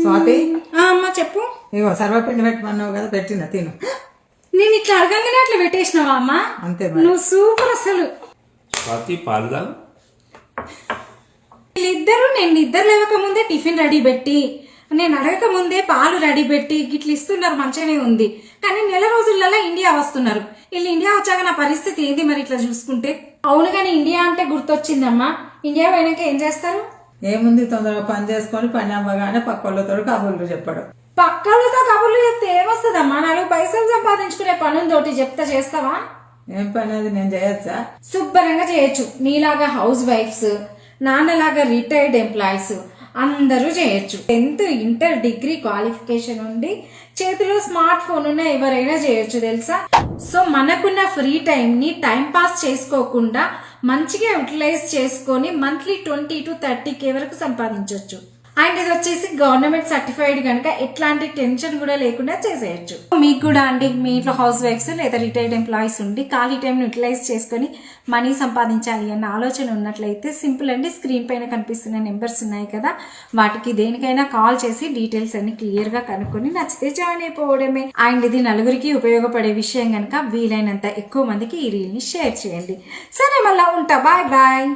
స్వాతి అమ్మ చెప్పు. ఇగో సర్వపిండి పెట్టమన్నావు కదా, పెట్టిన తిను. నేను ఇట్లా అడగంగానే అట్లా పెట్టేసినావా అమ్మ? అంతే నువ్వు సూపర్ అసలు. స్వాతి పాలుదా? వీళ్ళిద్దరు నేను నిద్ర లేవక ముందే టిఫిన్ రెడీ పెట్టి, నేను అడగక ముందే పాలు రెడీ పెట్టి గిట్ల ఇస్తున్నారు, మంచిగానే ఉంది. కానీ నెల రోజులలో ఇండియా వస్తున్నారు. వీళ్ళు ఇండియా వచ్చాక నా పరిస్థితి ఏంది మరి ఇట్లా చూసుకుంటే? అవును, కానీ ఇండియా అంటే గుర్తొచ్చిందమ్మా. ఇండియా పోయినాక ఏం చేస్తారు? ఏముంది, తొందరగా పని చేసుకొని పని అవ్వగానే పక్కళ్ళతో కబుర్లు చెప్పడం. పక్కలతో కబుర్లు చెప్తే ఏమొస్తుందమ్మా? 4 పైసలు సంపాదించుకునే పనుందోటి చెప్తా, చేస్తావా? ఏం పని అది నేను చేయొచ్చా? శుభ్రంగా చేయొచ్చు. నీలాగా హౌస్ వైఫ్స్, నాన్నలాగా రిటైర్డ్ ఎంప్లాయీస్ అందరూ చేయొచ్చు. 10th ఇంటర్ డిగ్రీ క్వాలిఫికేషన్ ఉండి చేతిలో స్మార్ట్ ఫోన్ ఉన్న ఎవరైనా చేయొచ్చు, తెలుసా? సో మనకున్న ఫ్రీ టైం ని టైం పాస్ చేసుకోకుండా మంచిగా యూటిలైజ్ చేసుకొని మంత్లీ 20 to 30K వరకు సంపాదించవచ్చు. అండ్ ఇది వచ్చేసి గవర్నమెంట్ సర్టిఫైడ్ కనుక ఎట్లాంటి టెన్షన్ కూడా లేకుండా చేసేయచ్చు. మీకు కూడా అండి, మీ ఇంట్లో హౌస్ వైఫ్స్ లేదా రిటైర్డ్ ఎంప్లాయీస్ ఉండి ఖాళీ టైం యూటిలైజ్ చేసుకొని మనీ సంపాదించాలి అన్న ఆలోచన ఉన్నట్లయితే సింపుల్ అండి, స్క్రీన్ పైన కనిపిస్తున్న నెంబర్స్ ఉన్నాయి కదా, వాటికి దేనికైనా కాల్ చేసి డీటెయిల్స్ అన్ని క్లియర్ గా కనుక్కొని నచ్చితే జాయిన్ అయిపోవడమే. అండ్ ఇది నలుగురికి ఉపయోగపడే విషయం కనుక వీలైనంత ఎక్కువ మందికి ఈ రీల్ ని షేర్ చేయండి. సరే, మళ్ళా ఉంటా. Bye bye.